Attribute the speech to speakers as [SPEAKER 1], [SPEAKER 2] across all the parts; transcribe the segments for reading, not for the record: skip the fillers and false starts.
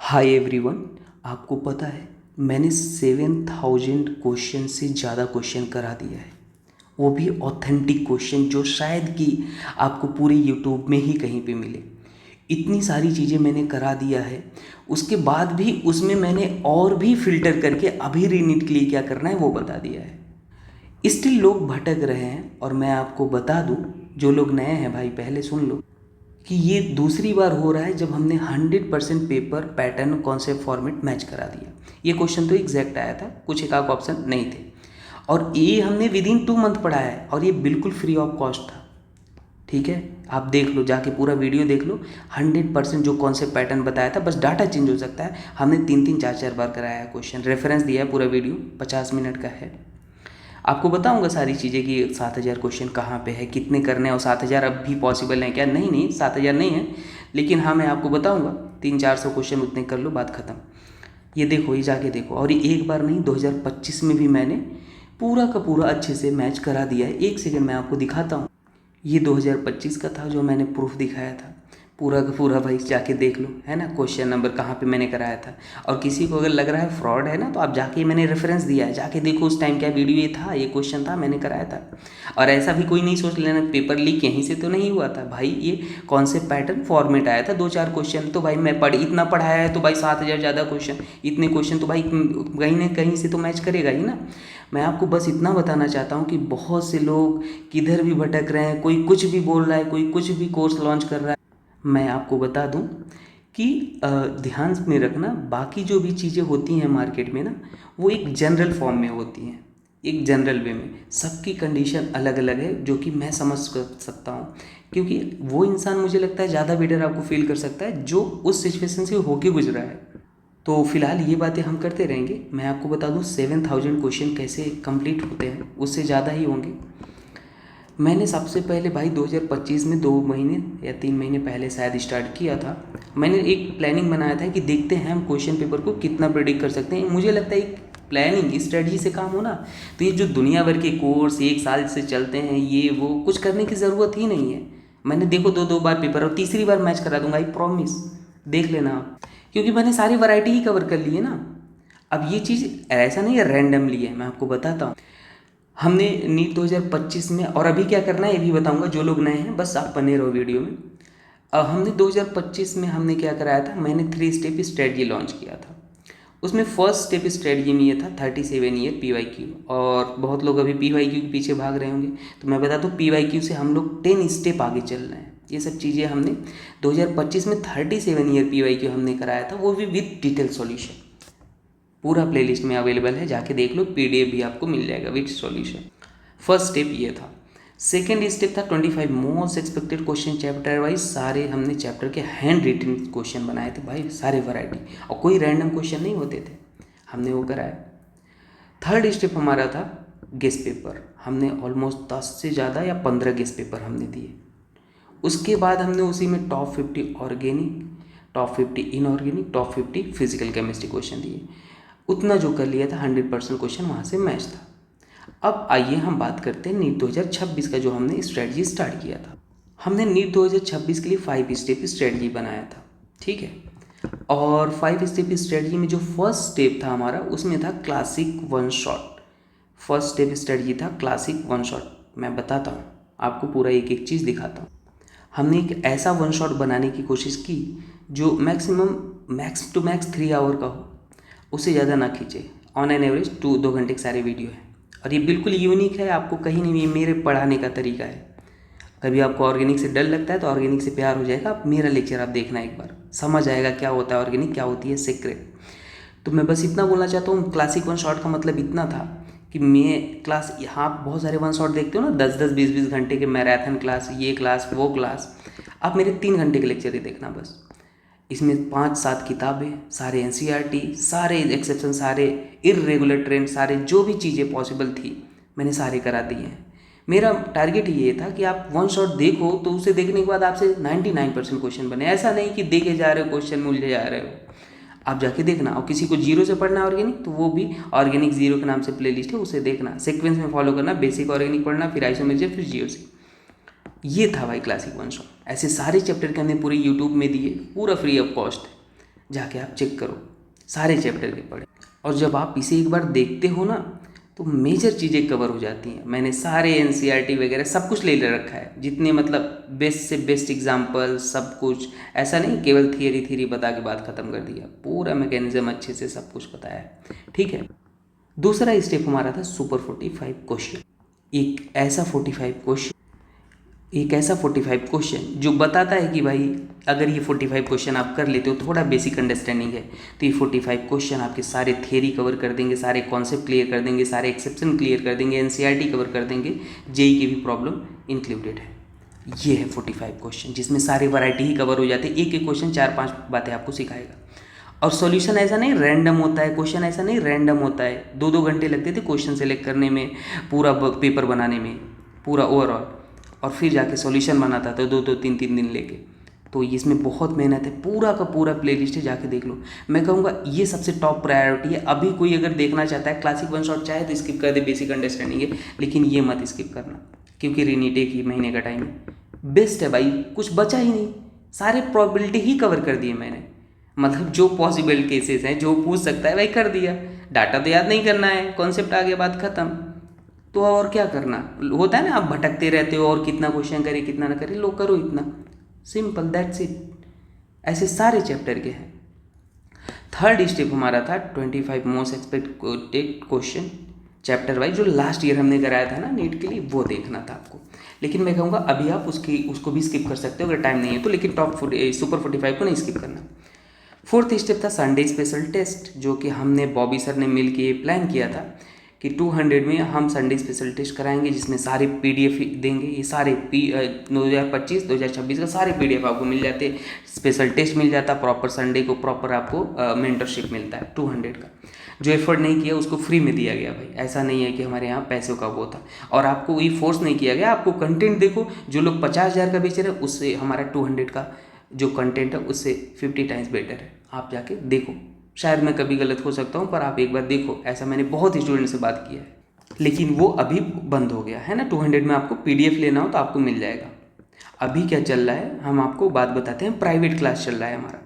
[SPEAKER 1] Hi everyone. आपको पता है मैंने 7,000 क्वेश्चन से ज़्यादा क्वेश्चन करा दिया है, वो भी ऑथेंटिक क्वेश्चन जो शायद कि आपको पूरे यूट्यूब में ही कहीं पे मिले। इतनी सारी चीज़ें मैंने करा दिया है, उसके बाद भी उसमें मैंने और भी फिल्टर करके अभी रीनीट के लिए क्या करना है वो बता दिया है। स्टिल लोग भटक रहे हैं और मैं आपको बता दूं, जो लोग नए हैं भाई पहले सुन लो कि ये दूसरी बार हो रहा है जब हमने 100% paper pattern concept format match करा दिया। ये क्वेश्चन तो एग्जैक्ट आया था, कुछ एक आध ऑप्शन नहीं थे, और ये हमने विद इन 2 मंथ पढ़ाया है और ये बिल्कुल फ्री ऑफ कॉस्ट था। ठीक है, आप देख लो, जाके पूरा वीडियो देख लो। 100% जो कॉन्सेप्ट पैटर्न बताया था, बस डाटा चेंज हो सकता है। हमने 3-3 4-4 बार कराया है क्वेश्चन, रेफरेंस दिया है, पूरा वीडियो 50 मिनट का है। आपको बताऊंगा सारी चीज़ें कि 7,000 क्वेश्चन कहाँ पे है, कितने करने हैं, और 7,000 अब भी पॉसिबल है क्या? नहीं नहीं, 7,000 नहीं है, लेकिन हाँ मैं आपको बताऊंगा 300-400 क्वेश्चन उतने कर लो, बात ख़त्म। ये देखो, ये जाके देखो, और ये एक बार नहीं 2025 में भी मैंने पूरा का पूरा अच्छे से मैच करा दिया है। एक सेकेंड मैं आपको दिखाता हूँ। ये 2025 का था जो मैंने प्रूफ दिखाया था, पूरा का पूरा भाई जाके देख लो, है ना, क्वेश्चन नंबर कहाँ पे मैंने कराया था। और किसी को अगर लग रहा है फ्रॉड है ना, तो आप जाके, मैंने रेफरेंस दिया है, जाके देखो उस टाइम क्या वीडियो ये था, ये क्वेश्चन था, मैंने कराया था। और ऐसा भी कोई नहीं सोच लेना पेपर लीक यहीं से तो नहीं हुआ था भाई, ये कॉन्सेप्ट पैटर्न फॉर्मेट आया था 2-4 क्वेश्चन, तो भाई मैं इतना पढ़ाया है तो भाई 7,000 ज़्यादा क्वेश्चन, इतने क्वेश्चन तो भाई कहीं ना कहीं से तो मैच करेगा ही ना। मैं आपको बस इतना बताना चाहता हूँ कि बहुत से लोग किधर भी भटक रहे हैं, कोई कुछ भी बोल रहा है, कोई कुछ भी कोर्स लॉन्च कर रहा है। मैं आपको बता दूं कि ध्यान में रखना, बाकी जो भी चीज़ें होती हैं मार्केट में ना, वो एक जनरल फॉर्म में होती हैं, एक जनरल वे में। सबकी कंडीशन अलग अलग है, जो कि मैं समझ सकता हूँ, क्योंकि वो इंसान मुझे लगता है ज़्यादा बेटर आपको फील कर सकता है जो उस सिचुएशन से होके गुजरा है। तो फिलहाल ये बातें हम करते रहेंगे। मैं आपको बता दूं 7,000 क्वेश्चन कैसे कंप्लीट होते हैं, उससे ज़्यादा ही होंगे। मैंने सबसे पहले भाई 2025 में 2 महीने या 3 महीने पहले शायद स्टार्ट किया था। मैंने एक प्लानिंग बनाया था कि देखते हैं हम क्वेश्चन पेपर को कितना प्रेडिक्ट कर सकते हैं। मुझे लगता है एक प्लानिंग स्ट्रेटजी से काम हो ना, तो ये जो दुनिया भर के कोर्स 1 साल से चलते हैं, ये वो कुछ करने की ज़रूरत ही नहीं है। मैंने देखो 2-2 बार पेपर, और तीसरी बार मैच करा दूंगा, आई प्रॉमिस, देख लेना आप, क्योंकि मैंने सारी वैरायटी ही कवर कर ली है ना। अब ये चीज़ ऐसा नहीं है रैंडमली है, मैं आपको बताता हूँ। हमने नीट 2025 में, और अभी क्या करना है ये भी बताऊंगा, जो लोग नए हैं बस आप बने रहो वीडियो में। हमने 2025 में हमने क्या कराया था, मैंने 3 स्टेप स्ट्रेटजी लॉन्च किया था। उसमें फर्स्ट स्टेप स्ट्रेटजी में ये था 37 ईयर PYQ, और बहुत लोग अभी PYQ के पीछे भाग रहे होंगे, तो मैं बता दूँ PYQ से हम लोग 10 स्टेप आगे चल रहे हैं। ये सब चीज़ें हमने 2025 में 37 ईयर PYQ हमने कराया था, वो भी विद डिटेल सॉल्यूशन। पूरा प्लेलिस्ट में अवेलेबल है, जाके देख लो, PDF भी आपको मिल जाएगा विद सॉल्यूशन। फर्स्ट स्टेप ये था। सेकेंड स्टेप था 25 most expected question chapter wise, सारे हमने चैप्टर के हैंड रिटन क्वेश्चन बनाए थे भाई, सारे वैरायटी, और कोई रैंडम क्वेश्चन नहीं होते थे, हमने वो कराया। थर्ड स्टेप हमारा था गेस पेपर, हमने ऑलमोस्ट 10 से ज़्यादा या 15 गेस पेपर हमने दिए। उसके बाद हमने उसी में top 50 organic, top 50 inorganic, top 50 physical chemistry question दिए। उतना जो कर लिया था 100% क्वेश्चन वहाँ से मैच था। अब आइए हम बात करते हैं नीट 2026 का, जो हमने स्ट्रेटजी स्टार्ट किया था। हमने नीट 2026 के लिए 5 स्टेप स्ट्रेटजी बनाया था, ठीक है। और 5 स्टेप स्ट्रेटजी में जो फर्स्ट स्टेप था हमारा, उसमें था classic one shot. First step strategy था क्लासिक वन शॉट। मैं बताता हूँ आपको, पूरा एक एक चीज़ दिखाता हूँ। हमने एक ऐसा वन शॉट बनाने की कोशिश की जो maximum max to max 3 hour का हो, उससे ज़्यादा ना खींचे। ऑन एन एवरेज 2-2 घंटे के सारे वीडियो हैं, और ये बिल्कुल यूनिक है, आपको कहीं नहीं, ये मेरे पढ़ाने का तरीका है। कभी आपको ऑर्गेनिक से डर लगता है तो ऑर्गेनिक से प्यार हो जाएगा, आप मेरा लेक्चर आप देखना एक बार, समझ आएगा क्या होता है ऑर्गेनिक, क्या होती है सीक्रेट। तो मैं बस इतना बोलना चाहता हूँ, क्लासिक वन शॉट का मतलब इतना था कि मैं क्लास, यहाँ आप बहुत सारे वन शॉट देखते हो ना, 10-10 20-20 घंटे के मैराथन क्लास, ये क्लास वो क्लास, आप मेरे 3 घंटे के लेक्चर ही देखना बस। इसमें 5-7 किताबें, सारे NCERT, सारे एक्सेप्शन, सारे इरेगुलर ट्रेंड, सारे जो भी चीज़ें पॉसिबल थी मैंने सारे करा दिए हैं। मेरा टारगेट ये था कि आप वन शॉट देखो, तो उसे देखने के बाद आपसे 99% क्वेश्चन बने। ऐसा नहीं कि देखे जा रहे हो क्वेश्चन मुझे जा रहे हो, आप जाके देखना। और किसी को जीरो से पढ़ना है ऑर्गेनिक, तो वो भी ऑर्गेनिक जीरो के नाम से प्लेलिस्ट है, उसे देखना, सीक्वेंस में फॉलो करना, बेसिक ऑर्गेनिक पढ़ना, फिर आइसोमेरिक, फिर GOC। ये था भाई क्लासिक वन शॉट। ऐसे सारे चैप्टर के हमने पूरे यूट्यूब में दिए, पूरा फ्री ऑफ कॉस्ट। जाके आप चेक करो, सारे चैप्टर के पढ़े। और जब आप इसे एक बार देखते हो ना तो मेजर चीज़ें कवर हो जाती हैं। मैंने सारे एनसीईआरटी वगैरह सब कुछ ले रखा है, जितने मतलब बेस्ट से बेस्ट एग्जाम्पल सब कुछ। ऐसा नहीं केवल थियरी बता के बात ख़त्म कर दिया, पूरा मैकेनिज्म अच्छे से सब कुछ बताया है। ठीक है, दूसरा स्टेप हमारा था सुपर 45 क्वेश्चन। एक ऐसा 45 क्वेश्चन जो बताता है कि भाई अगर ये 45 क्वेश्चन आप कर लेते हो, थोड़ा बेसिक अंडरस्टैंडिंग है तो ये 45 क्वेश्चन आपके सारे थियरी कवर कर देंगे, सारे कॉन्सेप्ट क्लियर कर देंगे, सारे एक्सेप्शन क्लियर कर देंगे, एनसीईआरटी कवर कर देंगे, जेई की भी प्रॉब्लम इंक्लूडेड है। ये है 45 क्वेश्चन जिसमें सारी वैरायटी ही कवर हो जाती है। एक एक क्वेश्चन 4-5 बातें आपको सिखाएगा। और सॉल्यूशन ऐसा नहीं रैंडम होता है, क्वेश्चन ऐसा नहीं रैंडम होता है। 2-2 घंटे लगते थे क्वेश्चन सेलेक्ट करने में, पूरा पेपर बनाने में, पूरा ओवरऑल, और फिर जाके सॉल्यूशन बनाता था 2-2 3-3 दिन लेके। तो इसमें बहुत मेहनत है, पूरा का पूरा प्लेलिस्ट है, जाके देख लो। मैं कहूँगा ये सबसे टॉप प्रायोरिटी है। अभी कोई अगर देखना चाहता है क्लासिक वन शॉट चाहे तो स्किप कर दे, बेसिक अंडरस्टैंडिंग है, लेकिन ये मत स्किप करना क्योंकि रीनीट एक ही महीने का टाइम है। बेस्ट है भाई, कुछ बचा ही नहीं, सारे प्रोबेबिलिटी ही कवर कर दिए मैंने। मतलब जो पॉसिबल केसेस हैं, जो पूछ सकता है भाई कर दिया। डाटा तो याद नहीं करना है, कॉन्सेप्ट आ गया, बात खत्म। तो और क्या करना होता है ना, आप भटकते रहते हो और कितना क्वेश्चन करे कितना ना करे, लो करो इतना, सिंपल, दैट्स इट। ऐसे सारे चैप्टर के हैं। थर्ड स्टेप हमारा था 25 most expected question chapter wise, जो लास्ट ईयर हमने कराया था ना नीट के लिए, वो देखना था आपको। लेकिन मैं कहूँगा अभी आप उसको भी स्किप कर सकते हो अगर टाइम नहीं है तो, लेकिन सुपर 45 को नहीं स्किप करना। फोर्थ स्टेप था संडे स्पेशल टेस्ट, जो कि हमने बॉबी सर ने मिल के प्लान किया था कि 200 में हम संडे स्पेशल टेस्ट कराएंगे, जिसमें सारे पीडीएफ देंगे। ये सारे 2025-2026 का सारे पीडीएफ आपको मिल जाते, स्पेशल टेस्ट मिल जाता, प्रॉपर संडे को प्रॉपर आपको मेंटरशिप मिलता है 200 का। जो एफर्ट नहीं किया उसको फ्री में दिया गया भाई, ऐसा नहीं है कि हमारे यहाँ पैसों का वो था। और आपको ये फोर्स नहीं किया गया, आपको कंटेंट देखो, जो लोग 50,000 का बेच रहे हैं उससे हमारा 200 का जो कंटेंट है उससे 50 टाइम्स बेटर है। आप जाके देखो, शायद मैं कभी गलत हो सकता हूँ पर आप एक बार देखो, ऐसा मैंने बहुत स्टूडेंट से बात किया है। लेकिन वो अभी बंद हो गया है ना, 200 में आपको पीडीएफ लेना हो तो आपको मिल जाएगा। अभी क्या चल रहा है हम आपको बात बताते हैं, प्राइवेट क्लास चल रहा है हमारा।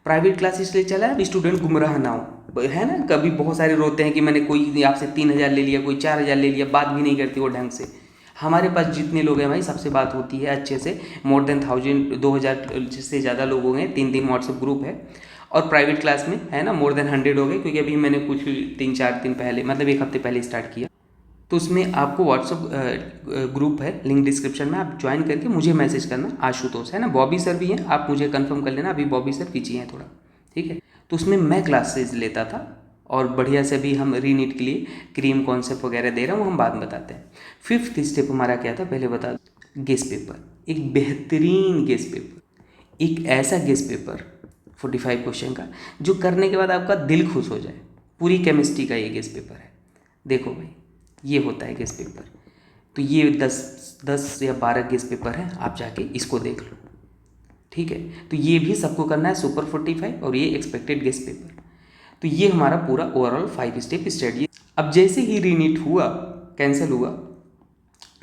[SPEAKER 1] प्राइवेट क्लास इसलिए चला है अब स्टूडेंट गुमराह ना हो, है ना। कभी बहुत सारे रोते हैं कि मैंने कोई आपसे 3,000 ले लिया, कोई 4,000 ले लिया, बात भी नहीं करती वो ढंग से। हमारे पास जितने लोग हैं भाई सबसे बात होती है अच्छे से, मोर देन 2,000 से ज़्यादा लोग हो गए, 3 व्हाट्सएप ग्रुप है। और प्राइवेट क्लास में है ना मोर देन 100 हो गए, क्योंकि अभी मैंने कुछ 3-4 दिन पहले, मतलब 1 हफ्ते पहले स्टार्ट किया। तो उसमें आपको व्हाट्सअप ग्रुप है, लिंक डिस्क्रिप्शन में, आप ज्वाइन करके मुझे मैसेज करना। आशुतोष है ना, बॉबी सर भी हैं, आप मुझे कंफर्म कर लेना, अभी बॉबी सर पीछे हैं थोड़ा, ठीक है। तो उसमें मैं क्लासेज लेता था और बढ़िया से भी हम रीनीट के लिए क्रीम कॉन्सेप्ट वगैरह दे रहा हूँ, हम बाद में बताते हैं। फिफ्थ स्टेप हमारा क्या था पहले बता दो, गेस्ट पेपर। एक बेहतरीन गेस्ट पेपर, एक ऐसा गेस्ट पेपर 45 क्वेश्चन का जो करने के बाद आपका दिल खुश हो जाए। पूरी केमिस्ट्री का ये गेस्ट पेपर है। देखो भाई ये होता है गेस्ट पेपर, तो ये 10 या 12 गेस्ट पेपर हैं, आप जाके इसको देख लो, ठीक है। तो ये भी सबको करना है, सुपर 45 और ये एक्सपेक्टेड गेस्ट पेपर। तो ये हमारा पूरा ओवरऑल 5 स्टेप स्टडी। अब जैसे ही रीनीट हुआ, कैंसिल हुआ,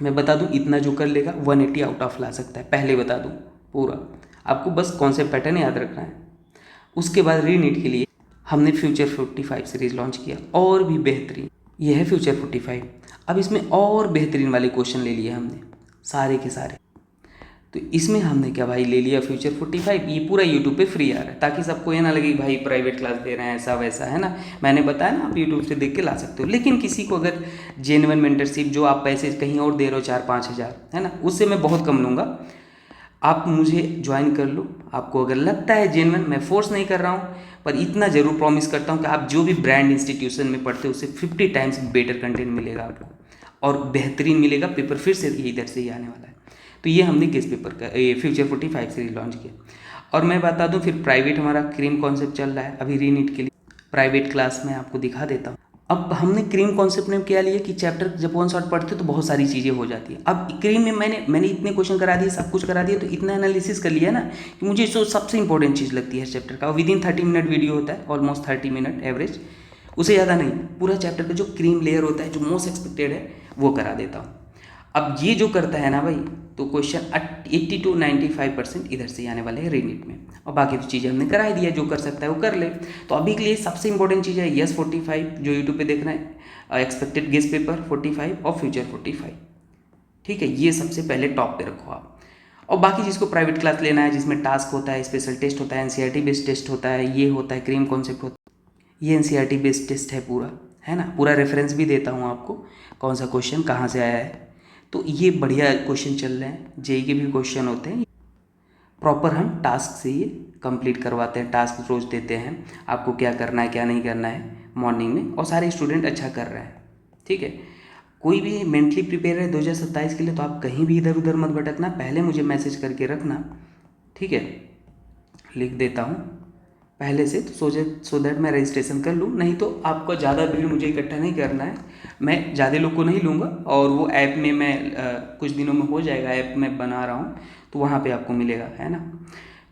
[SPEAKER 1] मैं बता दूं इतना जो कर लेगा 180 आउट ऑफ ला सकता है, पहले बता दूं पूरा। आपको बस कॉन्सेप्ट पैटर्न याद रखना है। उसके बाद रीनीट के लिए हमने फ्यूचर 45 सीरीज़ लॉन्च किया, और भी बेहतरीन। ये है फ्यूचर 45। अब इसमें और बेहतरीन वाले क्वेश्चन ले लिए हमने सारे के सारे। तो इसमें हमने क्या भाई ले लिया फ्यूचर 45, ये पूरा यूट्यूब पे फ्री आ रहा है, ताकि सबको ये ना लगे भाई प्राइवेट क्लास दे रहे हैं ऐसा वैसा, है ना। मैंने बताया ना आप यूट्यूब से देख के ला सकते हो। लेकिन किसी को अगर जेन्युइन मेंटरशिप, जो आप पैसे कहीं और दे रहे हो 4-5 हज़ार, है ना, उससे मैं बहुत कम लूँगा। आप मुझे ज्वाइन कर लो, आपको अगर लगता है जेन्युइन, मैं फोर्स नहीं कर रहा हूँ, पर इतना ज़रूर प्रॉमिस करता हूँ कि आप जो भी ब्रांड इंस्टीट्यूशन में पढ़ते हो उससे 50 टाइम्स बेटर कंटेंट मिलेगा आपको, और बेहतरीन मिलेगा। पेपर फिर से इधर से ही आने वाला है। तो ये हमने किस पेपर का, ये फ्यूचर 45 सीरीज लॉन्च किया। और मैं बता दूँ फिर प्राइवेट हमारा क्रीम कॉन्सेप्ट चल रहा है अभी रीनीट के लिए, प्राइवेट क्लास में आपको दिखा देता हूँ। अब हमने क्रीम कॉन्सेप्ट में क्या लिया कि चैप्टर जब वन शॉट पढ़ते तो बहुत सारी चीज़ें हो जाती है। अब क्रीम में मैंने इतने क्वेश्चन करा दिए, सब कुछ करा दिया, तो इतना एनालिसिस कर लिया ना कि मुझे जो सबसे इंपॉर्टेंट चीज़ लगती है चैप्टर का, विदिन 30 मिनट वीडियो होता है, ऑलमोस्ट 30 मिनट एवरेज, उससे ज़्यादा नहीं। पूरा चैप्टर का जो क्रीम लेयर होता है, जो मोस्ट एक्सपेक्टेड है, वो करा देता हूँ। अब ये जो करता है ना भाई, तो क्वेश्चन 80 to 95% इधर से आने वाले हैं रीनीट में, और बाकी तो चीज़ें हमने करा ही दिया, जो कर सकता है वो कर ले। तो अभी के लिए सबसे इंपॉर्टेंट चीज़ है यस 45 जो यूट्यूब पे देखना है, एक्सपेक्टेड गेस पेपर 45 और फ्यूचर 45, ठीक है, ये सबसे पहले टॉप पे रखो आप। और बाकी जिसको प्राइवेट क्लास लेना है, जिसमें टास्क होता है, स्पेशल टेस्ट होता है, एनसीईआरटी बेस्ड टेस्ट होता है, ये होता है क्रीम कॉन्सेप्ट होता है, ये एनसीईआरटी बेस्ड टेस्ट है पूरा, है ना, पूरा रेफरेंस भी देता हूँ आपको कौन सा क्वेश्चन कहाँ से आया है। तो ये बढ़िया क्वेश्चन चल रहे हैं, जेई के भी क्वेश्चन होते हैं, प्रॉपर हम टास्क से ये कंप्लीट करवाते हैं, टास्क रोज देते हैं आपको, क्या करना है क्या नहीं करना है मॉर्निंग में, और सारे स्टूडेंट अच्छा कर रहे हैं, ठीक है। कोई भी मेंटली प्रिपेयर है 2027 के लिए, तो आप कहीं भी इधर उधर मत भटकना, पहले मुझे मैसेज करके रखना, ठीक है, लिख देता हूँ पहले से, तो सो दैट मैं रजिस्ट्रेशन कर लूँ। नहीं तो आपको ज़्यादा भीड़ मुझे इकट्ठा नहीं करना है, मैं ज़्यादा लोग को नहीं लूँगा, और वो ऐप में मैं कुछ दिनों में हो जाएगा, ऐप में बना रहा हूँ, तो वहाँ पे आपको मिलेगा, है ना।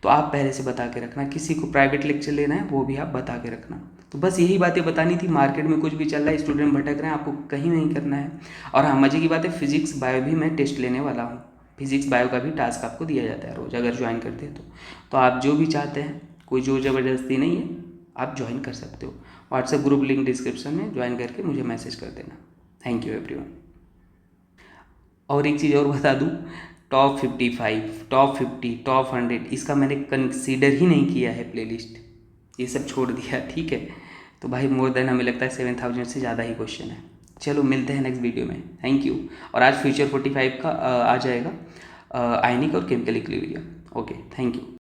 [SPEAKER 1] तो आप पहले से बता के रखना, किसी को प्राइवेट लेक्चर लेना है वो भी आप बता के रखना। तो बस यही बातें बतानी थी, मार्केट में कुछ भी चल रहा है, स्टूडेंट भटक रहे हैं, आपको कहीं नहीं करना है। और हाँ, मज़े की बात है, फिजिक्स बायो भी मैं टेस्ट लेने वाला हूँ, फिजिक्स बायो का भी टास्क आपको दिया जाता है रोज़, अगर ज्वाइन करते हैं तो आप जो भी चाहते हैं, कोई जोर ज़बरदस्ती नहीं है, आप ज्वाइन कर सकते हो। व्हाट्सएप ग्रुप लिंक डिस्क्रिप्शन में, ज्वाइन करके मुझे मैसेज कर देना। Thank you everyone. और एक चीज़ और बता दूँ, टॉप 55, टॉप 50, टॉप 100 इसका मैंने कंसीडर ही नहीं किया है प्लेलिस्ट, ये सब छोड़ दिया, ठीक है। तो भाई मोर देन हमें लगता है 7000 से ज़्यादा ही क्वेश्चन है। चलो मिलते हैं नेक्स्ट वीडियो में, थैंक यू। और आज फ्यूचर 45 का आ जाएगा, आयनिक और chemical equilibrium. Okay, thank you.